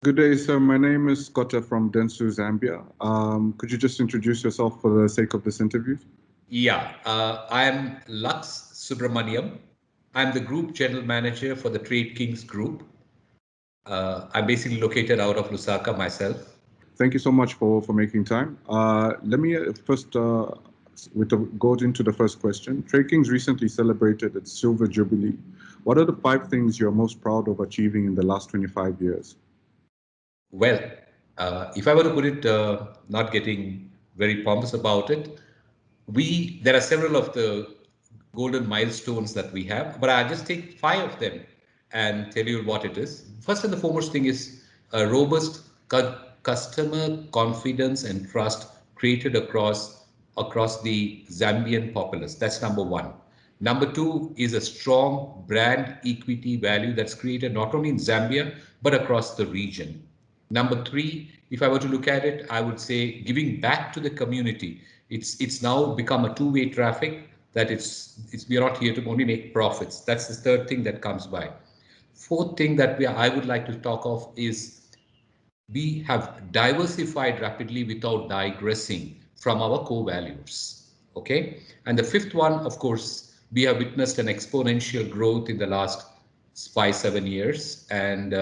Good day, sir. My name is Sikota from dentsu, Zambia. Could you just introduce yourself for the sake of this interview? Yeah, I am Lux Subramaniam. I'm the Group General Manager for the Trade Kings Group. I'm basically located out of Lusaka myself. Thank you so much for making time. Let me first go into the first question. Trade Kings recently celebrated its Silver Jubilee. What are the five things you're most proud of achieving in the last 25 years? Well, if I were to put it, not getting very pompous about it, there are several of the golden milestones that we have, but I'll just take five of them and tell you what it is. First and the foremost thing is a robust customer confidence and trust created across the Zambian populace. That's number one. Number two is a strong brand equity value that's created not only in Zambia but across the region. Number three, if I were to look at it, I would say giving back to the community. It's now become a two-way traffic that it's we are not here to only make profits. That's the third thing that comes by. Fourth thing that I would like to talk of is we have diversified rapidly without digressing from our core values. Okay. And the fifth one, of course, we have witnessed an exponential growth in the last 5, 7 years. And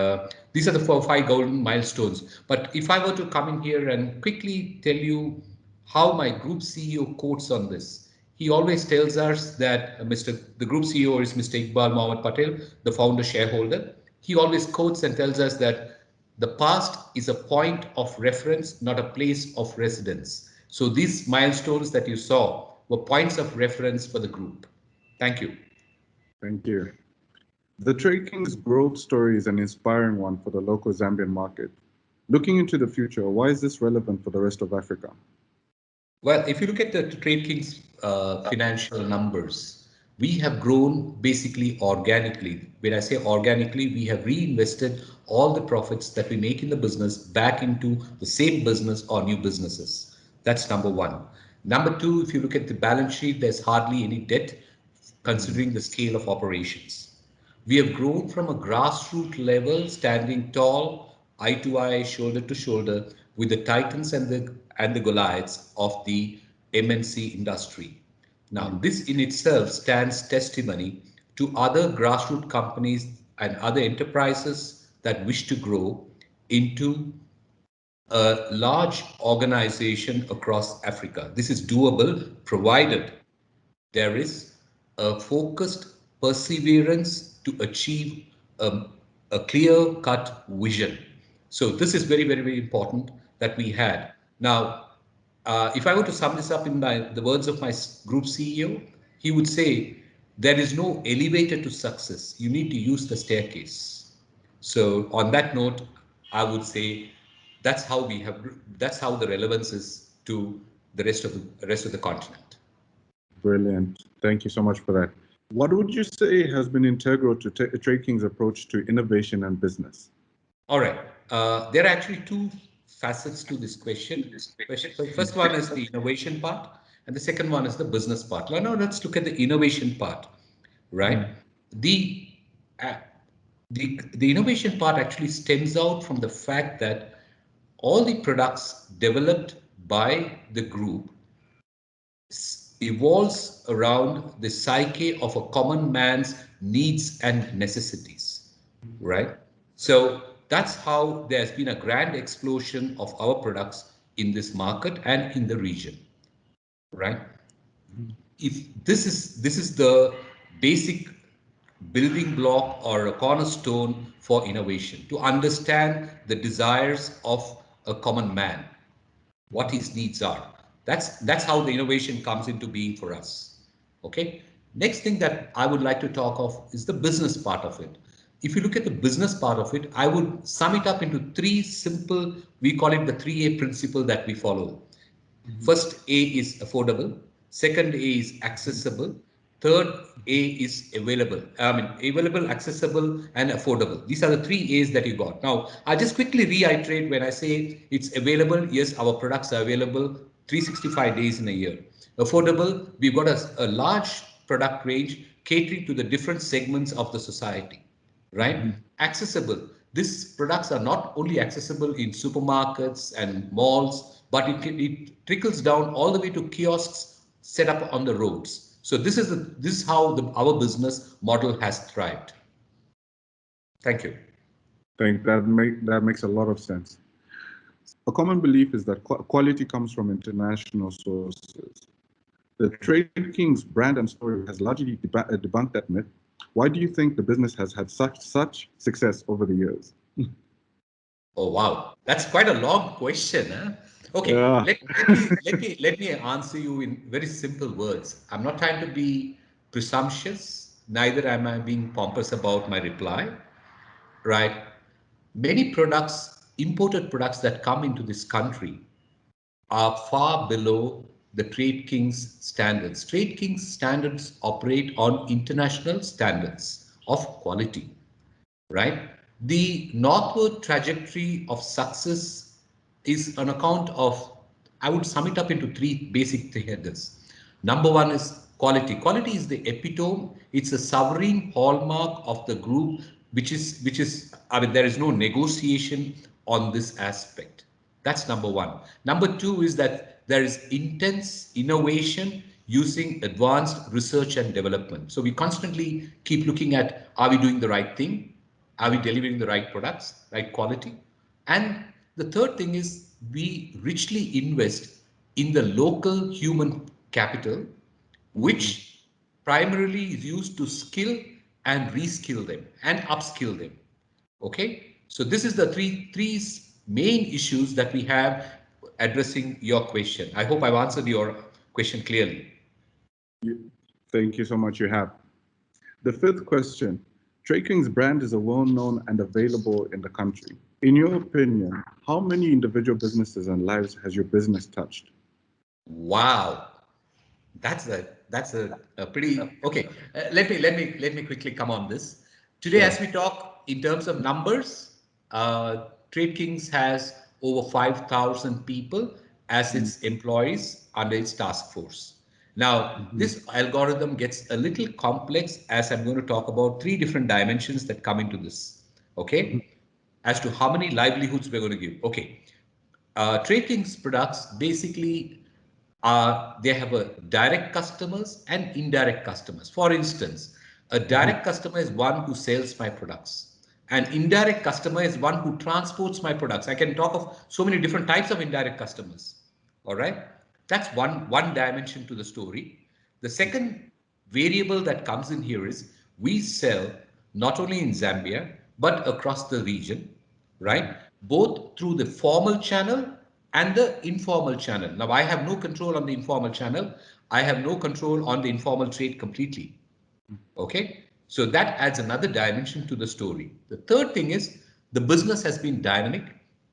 these are the five golden milestones. But if I were to come in here and quickly tell you how my group CEO quotes on this, he always tells us that the group CEO is Mr. Iqbal Mohammed Patel, the founder shareholder. He always quotes and tells us that the past is a point of reference, not a place of residence. So these milestones that you saw were points of reference for the group. Thank you. Thank you. The Trade Kings growth story is an inspiring one for the local Zambian market. Looking into the future, why is this relevant for the rest of Africa? Well, if you look at the Trade Kings financial numbers, we have grown basically organically. When I say organically, we have reinvested all the profits that we make in the business back into the same business or new businesses. That's number one. Number two, if you look at the balance sheet, there's hardly any debt considering the scale of operations. We have grown from a grassroots level, standing tall, eye to eye, shoulder to shoulder, with the titans and the Goliaths of the MNC industry. Now, this in itself stands testimony to other grassroots companies and other enterprises that wish to grow into a large organization across Africa. This is doable provided there is a focused perseverance to achieve a clear cut vision. So this is very, very, very important that we had. Now, if I were to sum this up in the words of my group CEO, he would say, there is no elevator to success. You need to use the staircase. So on that note, I would say that's how the relevance is to the rest of the continent. Brilliant. Thank you so much for that. What would you say has been integral to Trade King's approach to innovation and business? All right. There are actually two facets to this question. So first one is the innovation part, and the second one is the business part. Well, now let's look at the innovation part, right? The uh, the innovation part actually stems out from the fact that all the products developed by the group evolves around the psyche of a common man's needs and necessities, right? So that's how there's been a grand explosion of our products in this market and in the region, right? If this is the basic building block or a cornerstone for innovation, to understand the desires of a common man, what his needs are. That's how the innovation comes into being for us. Okay. Next thing that I would like to talk of is the business part of it. If you look at the business part of it, I would sum it up into three simple, we call it the 3A principle that we follow. First A is affordable, second A is accessible, third A is available. I mean, available, accessible, and affordable. These are the 3 A's that you got. Now, I'll just quickly reiterate when I say it's available. Yes, our products are available 365 days in a year. Affordable, we've got a large product range catering to the different segments of the society, right? Accessible. these products are not only accessible in supermarkets and malls, but it trickles down all the way to kiosks set up on the roads. So this is how our business model has thrived. Thank you. Think that makes a lot of sense. A common belief is that quality comes from international sources. The Trade King's brand and story has largely debunked that myth. Why do you think the business has had such success over the years? Oh wow, that's quite a long question, huh? Okay, Yeah. let me answer you in very simple words. I'm not trying to be presumptuous, neither am I being pompous about my reply, right? Many products, imported products that come into this country are far below the Trade King's standards. Trade King's standards operate on international standards of quality, right? The northward trajectory of success is on account of, I would sum it up into three basic headers. Number one is quality. Quality is the epitome. It's a sovereign hallmark of the group, I mean, there is no negotiation on this aspect. That's number one. Number two is that there is intense innovation using advanced research and development. So we constantly keep looking at, are we doing the right thing? Are we delivering the right products, right quality? And the third thing is we richly invest in the local human capital, which primarily is used to skill and reskill them and upskill them. Okay, so this is the three main issues that we have addressing your question. I hope I've answered your question clearly. Thank you so much. You have. The fifth question. Trade King's brand is a well-known and available in the country. In your opinion, how many individual businesses and lives has your business touched? Wow, that's a pretty okay. Let me quickly come on this. Today, Sure. as we talk in terms of numbers, Trade Kings has over 5,000 people as its employees under its task force. Now, this algorithm gets a little complex as I'm going to talk about three different dimensions that come into this. Okay, as to how many livelihoods we're going to give. Okay, Trade King's products basically they have a direct customers and indirect customers. For instance, a direct customer is one who sells my products. An indirect customer is one who transports my products. I can talk of so many different types of indirect customers. All right. That's one dimension to the story. The second variable that comes in here is we sell not only in Zambia, but across the region, right? Both through the formal channel and the informal channel. Now, I have no control on the informal channel. I have no control on the informal trade completely. Okay. So that adds another dimension to the story. The third thing is the business has been dynamic.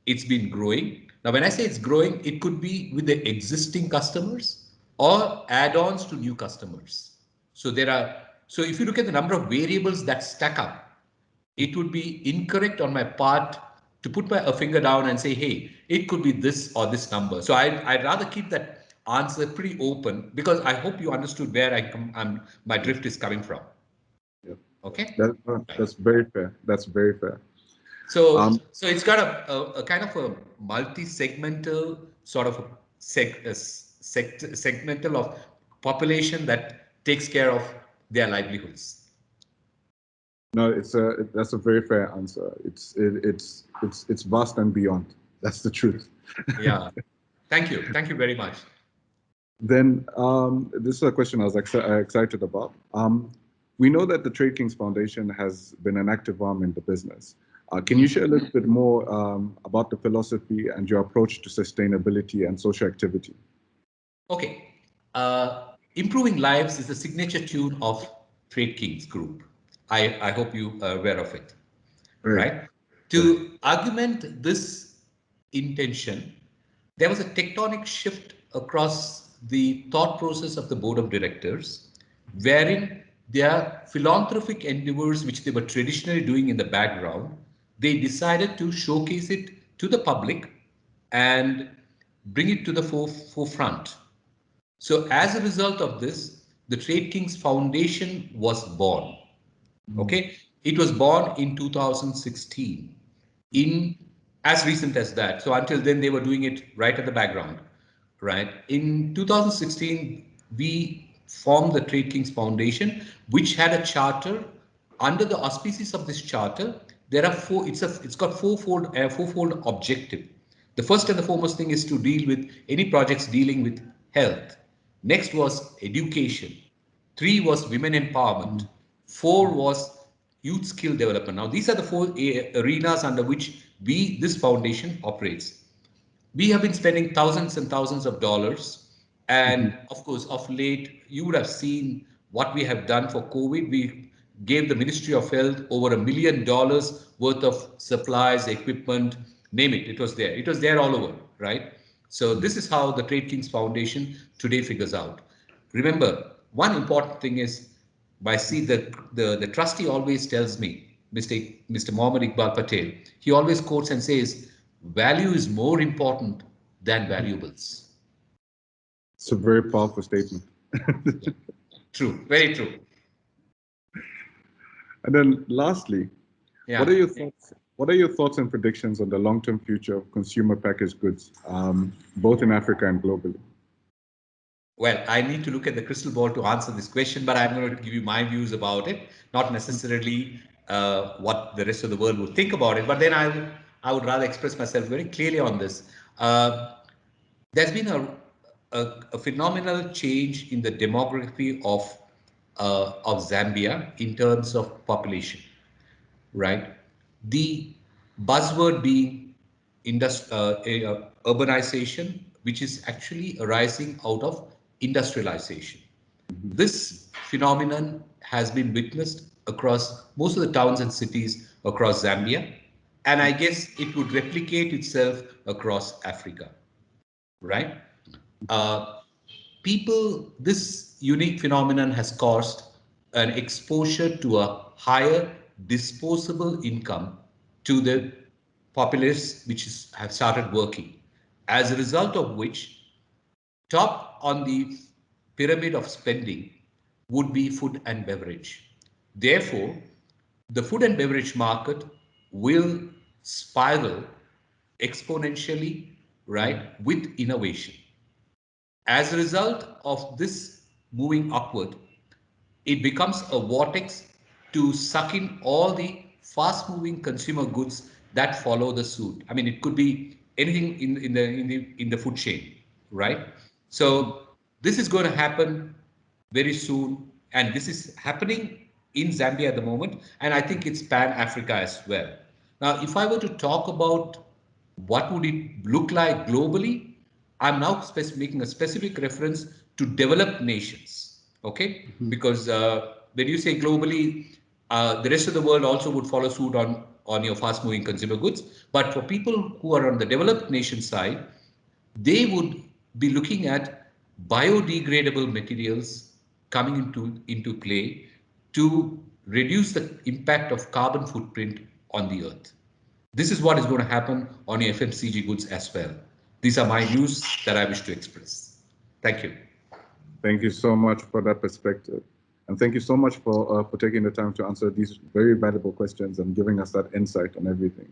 It's been growing. Now, when I say it's growing, it could be with the existing customers or add-ons to new customers. So if you look at the number of variables that stack up, it would be incorrect on my part to put a finger down and say, hey, it could be this or this number. So I'd rather keep that answer pretty open because I hope you understood where my drift is coming from. Yeah. Okay. That's very fair. That's very fair. So it's got a kind of a multi-segmental sort of segmental of population that takes care of their livelihoods. No, that's a very fair answer. It's vast and beyond. That's the truth. Yeah. Thank you. Thank you very much. Then this is a question I was excited about. We know that the Trade Kings Foundation has been an active arm in the business. Can you share a little bit more about the philosophy and your approach to sustainability and social activity? Okay. Improving lives is the signature tune of Trade Kings Group. I hope you are aware of it. Right? To augment this intention, there was a tectonic shift across the thought process of the board of directors, wherein their philanthropic endeavors, which they were traditionally doing in the background, they decided to showcase it to the public and bring it to the forefront. So as a result of this, the Trade Kings Foundation was born. Okay, it was born in 2016. in as recent as that. So until then, they were doing it right at the background, right? In 2016, we formed the Trade Kings Foundation, which had a charter. Under the auspices of this charter, there are four. It's got fourfold objective. The first and the foremost thing is to deal with any projects dealing with health. Next was education. Three was women empowerment. Four was youth skill development. Now, these are the four arenas under which this foundation operates. We have been spending thousands and thousands of dollars. And of course, of late, you would have seen what we have done for COVID. We gave the Ministry of Health over $1 million worth of supplies, equipment, name it. It was there. It was there all over, right? So this is how the Trade Kings Foundation today figures out. Remember, one important thing is, by see the trustee always tells me, Mr. Mohammed Iqbal Patel, he always quotes and says, value is more important than valuables. It's a very powerful statement. True, very true. And then lastly, Yeah. what are your thoughts? What are your thoughts and predictions on the long-term future of consumer packaged goods, both in Africa and globally? Well, I need to look at the crystal ball to answer this question, but I'm going to give you my views about it, not necessarily what the rest of the world would think about it. But then I would rather express myself very clearly on this. There's been a phenomenal change in the demography of Zambia in terms of population, right? The buzzword being urbanization, which is actually arising out of industrialization. This phenomenon has been witnessed across most of the towns and cities across Zambia, and I guess it would replicate itself across Africa, right? Uh, this unique phenomenon has caused an exposure to a higher disposable income to the populace have started working. As a result of which, top on the pyramid of spending would be food and beverage. Therefore, the food and beverage market will spiral exponentially, right, with innovation. As a result of this moving upward, it becomes a vortex to suck in all the fast moving consumer goods that follow the suit. I mean, it could be anything in the food chain, right? So this is going to happen very soon, and this is happening in Zambia at the moment, and I think it's pan Africa as well. Now, if I were to talk about what would it look like globally, I'm now making a specific reference to developed nations, okay? Because when you say globally, the rest of the world also would follow suit on your fast-moving consumer goods. But for people who are on the developed nation side, they would be looking at biodegradable materials coming into play to reduce the impact of carbon footprint on the earth. This is what is going to happen on your FMCG goods as well. These are my views that I wish to express. Thank you. Thank you so much for that perspective. And thank you so much for taking the time to answer these very valuable questions and giving us that insight on everything.